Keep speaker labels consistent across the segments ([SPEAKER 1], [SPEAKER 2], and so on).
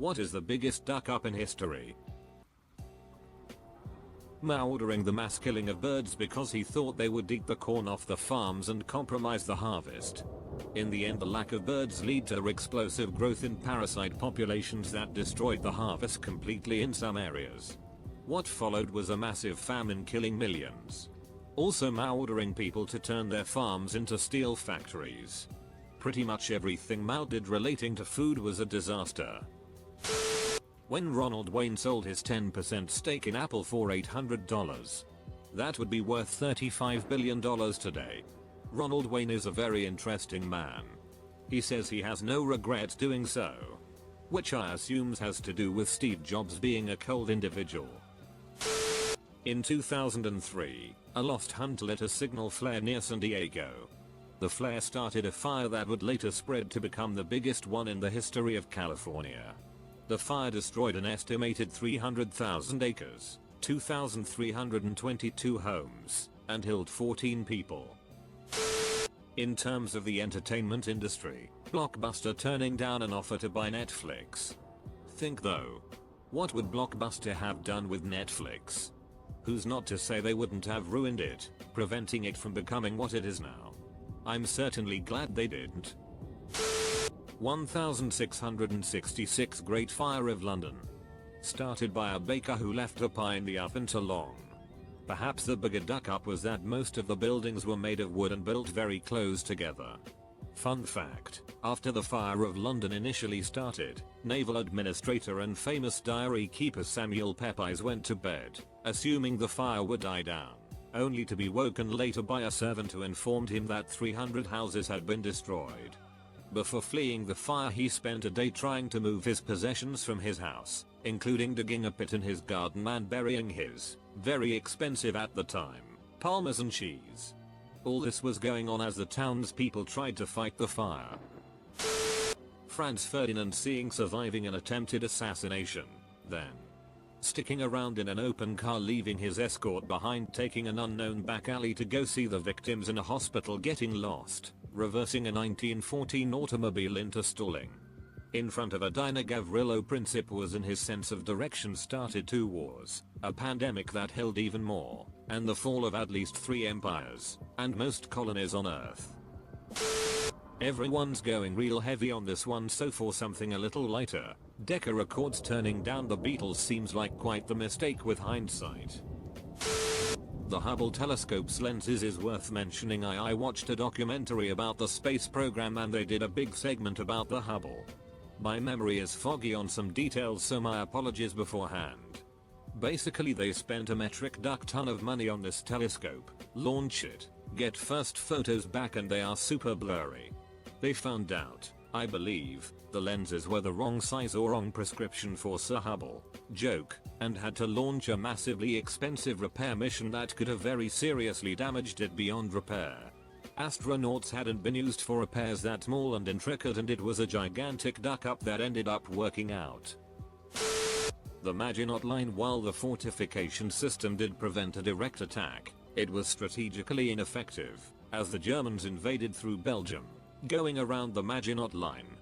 [SPEAKER 1] What is the biggest duck up in history? Mao ordering the mass killing of birds because he thought they would eat the corn off the farms and compromise the harvest. In the end, the lack of birds led to explosive growth in parasite populations that destroyed the harvest completely in some areas. What followed was a massive famine killing millions. Also Mao ordering people to turn their farms into steel factories. Pretty much everything Mao did relating to food was a disaster. When Ronald Wayne sold his 10% stake in Apple for $800. That would be worth $35 billion today. Ronald Wayne is a very interesting man. He says he has no regret doing so. Which I assume has to do with Steve Jobs being a cold individual. In 2003, a lost hunter lit a signal flare near San Diego. The flare started a fire that would later spread to become the biggest one in the history of California. The fire destroyed an estimated 300,000 acres, 2,322 homes, and killed 14 people. In terms of the entertainment industry, Blockbuster turning down an offer to buy Netflix. Think though. What would Blockbuster have done with Netflix? Who's not to say they wouldn't have ruined it, preventing it from becoming what it is now? I'm certainly glad they didn't. 1666 Great Fire of London. Started by a baker who left a pie in the oven too long. Perhaps the bigger duck up was that most of the buildings were made of wood and built very close together. Fun fact, after the Fire of London initially started, naval administrator and famous diary keeper Samuel Pepys went to bed, assuming the fire would die down, only to be woken later by a servant who informed him that 300 houses had been destroyed. Before fleeing the fire, he spent a day trying to move his possessions from his house, including digging a pit in his garden and burying his, very expensive at the time, Parmesan cheese. All this was going on as the townspeople tried to fight the fire. Franz Ferdinand seeing surviving an attempted assassination, then sticking around in an open car, leaving his escort behind, taking an unknown back alley to go see the victims in a hospital, getting lost, reversing a 1914 automobile into stalling in front of a diner. Gavrilo Princip was in his sense of direction, started 2 wars, a pandemic that held even more, and the fall of at least 3 empires, and most colonies on Earth. Everyone's going real heavy on this one, so for something a little lighter, Deca Records turning down the Beatles seems like quite the mistake with hindsight. The Hubble telescope's lenses is worth mentioning. I watched a documentary about the space program and they did a big segment about the Hubble. My memory is foggy on some details, so my apologies beforehand. Basically they spent a metric duck ton of money on this telescope, launch it, get first photos back, and they are super blurry. They found out, I believe, the lenses were the wrong size or wrong prescription for Sir Hubble, joke, and had to launch a massively expensive repair mission that could have very seriously damaged it beyond repair. Astronauts hadn't been used for repairs that small and intricate, and it was a gigantic duck up that ended up working out. The Minot Line. While the fortification system did prevent a direct attack, it was strategically ineffective, as the Germans invaded through Belgium, going around the Minot Line.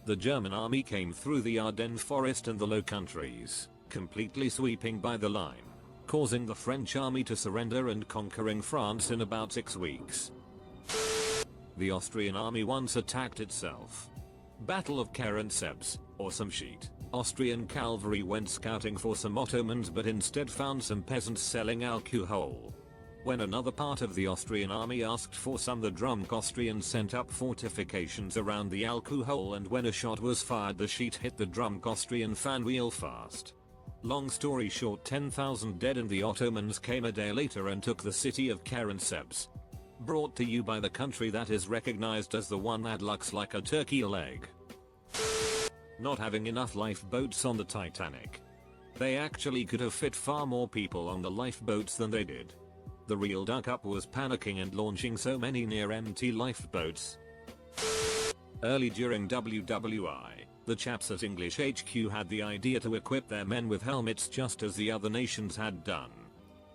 [SPEAKER 1] The German army came through the Ardennes forest and the Low Countries, completely sweeping by the line, causing the French army to surrender and conquering France in about 6 weeks. The Austrian army once attacked itself. Battle of Karlsplatz, or some shit. Austrian cavalry went scouting for some Ottomans but instead found some peasants selling alcohol. When another part of the Austrian army asked for some, the drunk Austrians sent up fortifications around the alcohol, and when a shot was fired the sheet hit the drunk Austrian fan wheel fast. Long story short, 10,000 dead, and the Ottomans came a day later and took the city of Karlsplatz. Brought to you by the country that is recognized as the one that looks like a turkey leg. Not having enough lifeboats on the Titanic. They actually could have fit far more people on the lifeboats than they did. The real duck up was panicking and launching so many near empty lifeboats. Early during WWI, the chaps at English HQ had the idea to equip their men with helmets just as the other nations had done.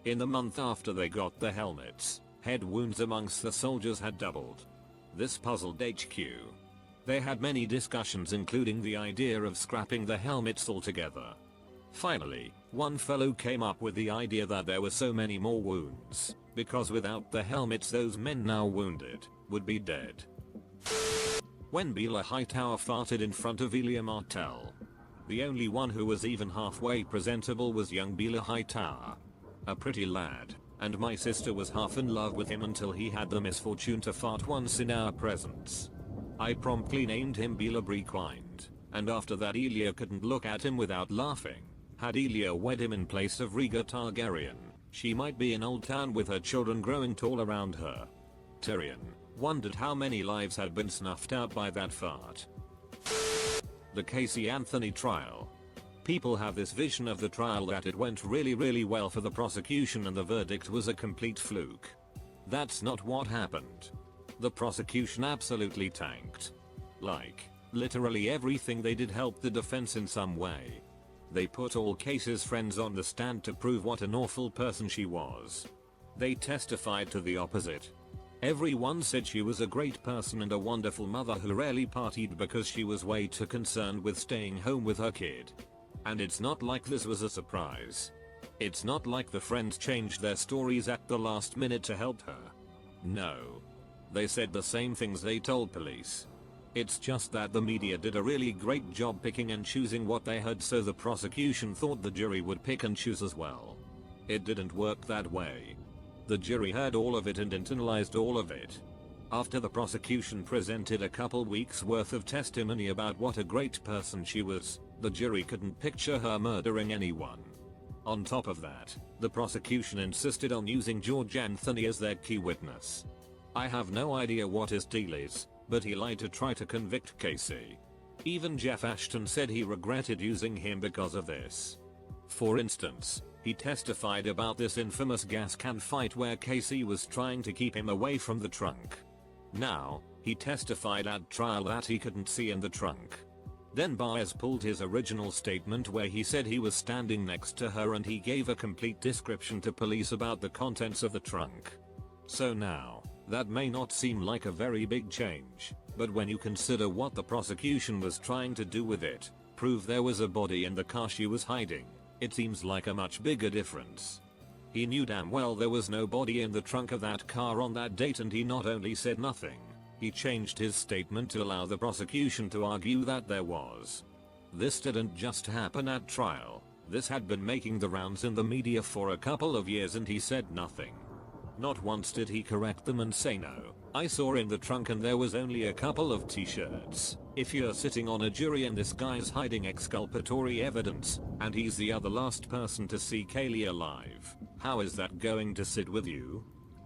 [SPEAKER 1] In the month after they got the helmets, head wounds amongst the soldiers had doubled. This puzzled HQ. They had many discussions, including the idea of scrapping the helmets altogether. Finally, one fellow came up with the idea that there were so many more wounds, because without the helmets those men now wounded would be dead. When Bela Hightower farted in front of Elia Martell. The only one who was even halfway presentable was young Bela Hightower. A pretty lad, and my sister was half in love with him until he had the misfortune to fart once in our presence. I promptly named him Bela Brequind, and after that Elia couldn't look at him without laughing. Had Elia wed him in place of Rhaegar Targaryen, she might be in Old Town with her children growing tall around her. Tyrion wondered how many lives had been snuffed out by that fart. The Casey Anthony trial. People have this vision of the trial that it went really well for the prosecution and the verdict was a complete fluke. That's not what happened. The prosecution absolutely tanked. Like, literally everything they did helped the defense in some way. They put all Casey's friends on the stand to prove what an awful person she was. They testified to the opposite. Everyone said she was a great person and a wonderful mother who rarely partied because she was way too concerned with staying home with her kid. And it's not like this was a surprise. It's not like the friends changed their stories at the last minute to help her. No. They said the same things they told police. It's just that the media did a really great job picking and choosing what they heard, so the prosecution thought the jury would pick and choose as well. It didn't work that way. The jury heard all of it and internalized all of it. After the prosecution presented a couple weeks worth of testimony about what a great person she was, the jury couldn't picture her murdering anyone. On top of that, the prosecution insisted on using George Anthony as their key witness. I have no idea what his deal is, but he lied to try to convict Casey. Even Jeff Ashton said he regretted using him because of this. For instance, he testified about this infamous gas can fight where Casey was trying to keep him away from the trunk. Now, he testified at trial that he couldn't see in the trunk. Then Baez pulled his original statement where he said he was standing next to her and he gave a complete description to police about the contents of the trunk. So now, that may not seem like a very big change, but when you consider what the prosecution was trying to do with it, prove there was a body in the car she was hiding, it seems like a much bigger difference. He knew damn well there was no body in the trunk of that car on that date, and he not only said nothing, he changed his statement to allow the prosecution to argue that there was. This didn't just happen at trial, this had been making the rounds in the media for a couple of years and he said nothing. Not once did he correct them and say no, I saw in the trunk and there was only a couple of t-shirts. If you're sitting on a jury and this guy's hiding exculpatory evidence, and he's the other last person to see Kaylee alive, how is that going to sit with you?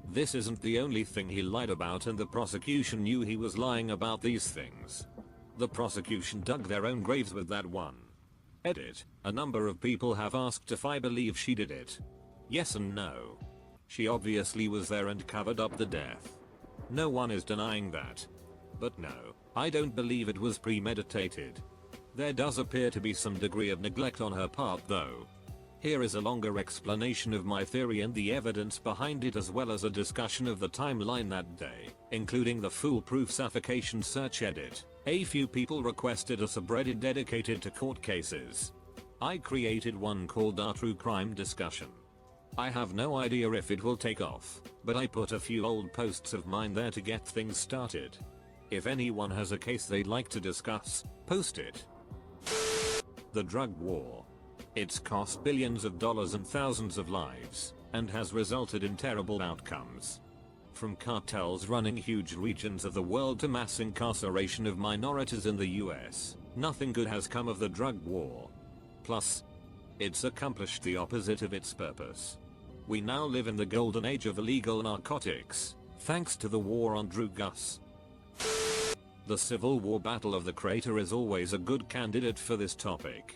[SPEAKER 1] This isn't the only thing he lied about, and the prosecution knew he was lying about these things. The prosecution dug their own graves with that one. Edit. A number of people have asked if I believe she did it. Yes and no. She obviously was there and covered up the death. No one is denying that. But no, I don't believe it was premeditated. There does appear to be some degree of neglect on her part though. Here is a longer explanation of my theory and the evidence behind it, as well as a discussion of the timeline that day, including the foolproof suffocation search edit. A few people requested a subreddit dedicated to court cases. I created one called Our True Crime Discussion. I have no idea if it will take off, but I put a few old posts of mine there to get things started. If anyone has a case they'd like to discuss, post it. The drug war. It's cost billions of dollars and thousands of lives, and has resulted in terrible outcomes. From cartels running huge regions of the world to mass incarceration of minorities in the US, nothing good has come of the drug war. Plus, it's accomplished the opposite of its purpose. We now live in the golden age of illegal narcotics, thanks to the war on drugs. The Civil War Battle of the Crater is always a good candidate for this topic.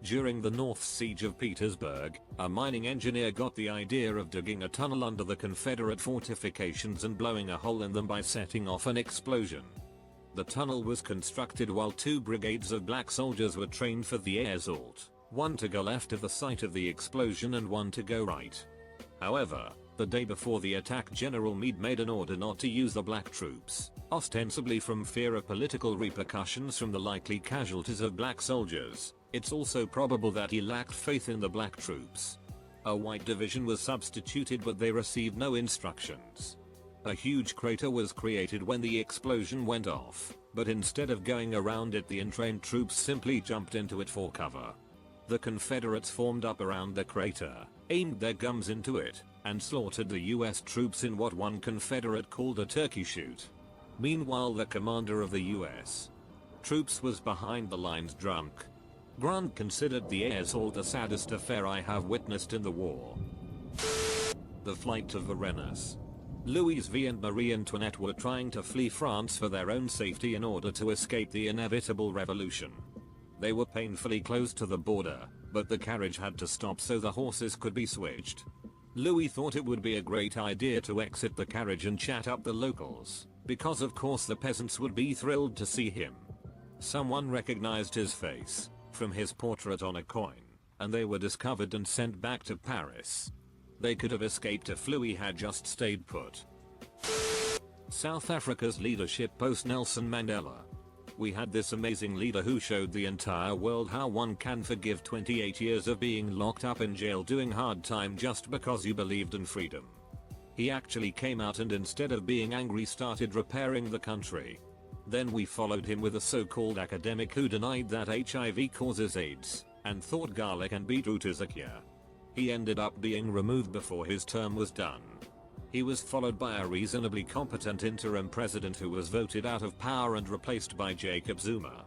[SPEAKER 1] During the North Siege of Petersburg, a mining engineer got the idea of digging a tunnel under the Confederate fortifications and blowing a hole in them by setting off an explosion. The tunnel was constructed while 2 brigades of black soldiers were trained for the air assault, one to go left of the site of the explosion and one to go right. However, The day before the attack, General Meade made an order not to use the black troops, ostensibly from fear of political repercussions from the likely casualties of black soldiers. It's also probable that he lacked faith in the black troops. A white division was substituted, but they received no instructions. A huge crater was created when the explosion went off, but instead of going around it, the untrained troops simply jumped into it for cover. The Confederates formed up around the crater, aimed their guns into it, and slaughtered the US troops in what one Confederate called a turkey shoot. Meanwhile, the commander of the US troops was behind the lines drunk. Grant considered the air assault the saddest affair I have witnessed in the war. The flight of Varennes. Louise V and Marie Antoinette were trying to flee France for their own safety in order to escape the inevitable revolution. They were painfully close to the border, but the carriage had to stop so the horses could be switched. Louis thought it would be a great idea to exit the carriage and chat up the locals, because of course the peasants would be thrilled to see him. Someone recognized his face from his portrait on a coin, and they were discovered and sent back to Paris. They could have escaped if Louis had just stayed put. South Africa's leadership post Nelson Mandela. We had this amazing leader who showed the entire world how one can forgive 28 years of being locked up in jail doing hard time just because you believed in freedom. He actually came out and instead of being angry started repairing the country. Then we followed him with a so-called academic who denied that HIV causes AIDS, and thought garlic and beetroot is a cure. He ended up being removed before his term was done. He was followed by a reasonably competent interim president who was voted out of power and replaced by Jacob Zuma.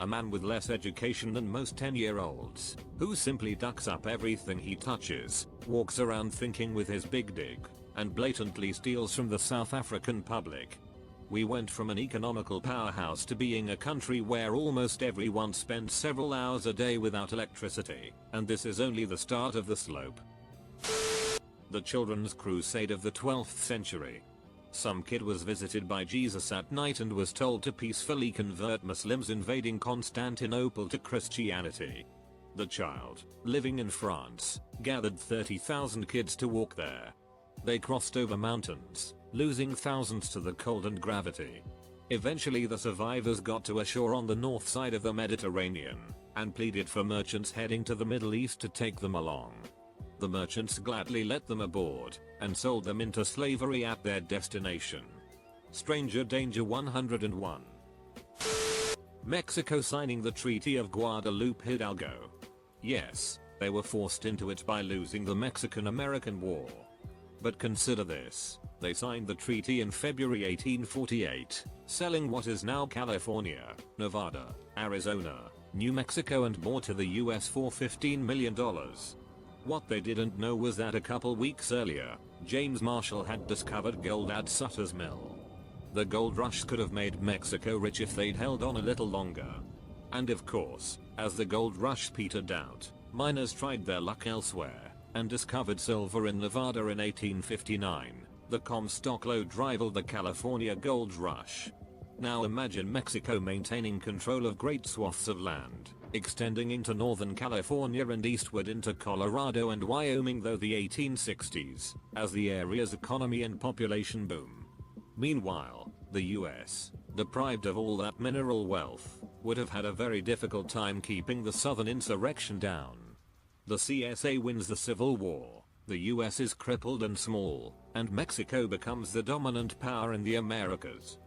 [SPEAKER 1] A man with less education than most 10-year-olds, who simply ducks up everything he touches, walks around thinking with his big dick, and blatantly steals from the South African public. We went from an economical powerhouse to being a country where almost everyone spends several hours a day without electricity, and this is only the start of the slope. The Children's Crusade of the 12th century. Some kid was visited by Jesus at night and was told to peacefully convert Muslims invading Constantinople to Christianity. The child, living in France, gathered 30,000 kids to walk there. They crossed over mountains, losing thousands to the cold and gravity. Eventually the survivors got to a shore on the north side of the Mediterranean, and pleaded for merchants heading to the Middle East to take them along. The merchants gladly let them aboard, and sold them into slavery at their destination. Stranger Danger 101. Mexico signing the Treaty of Guadalupe Hidalgo. Yes, they were forced into it by losing the Mexican-American War. But consider this, they signed the treaty in February 1848, selling what is now California, Nevada, Arizona, New Mexico and more to the US for $15 million. What they didn't know was that a couple weeks earlier, James Marshall had discovered gold at Sutter's Mill. The gold rush could have made Mexico rich if they'd held on a little longer. And of course, as the gold rush petered out, miners tried their luck elsewhere, and discovered silver in Nevada in 1859. The Comstock lode rivaled the California gold rush. Now imagine Mexico maintaining control of great swaths of land, extending into northern California and eastward into Colorado and Wyoming through the 1860s, as the area's economy and population boom. Meanwhile, the US, deprived of all that mineral wealth, would have had a very difficult time keeping the Southern insurrection down. The CSA wins the Civil War, the US is crippled and small, and Mexico becomes the dominant power in the Americas.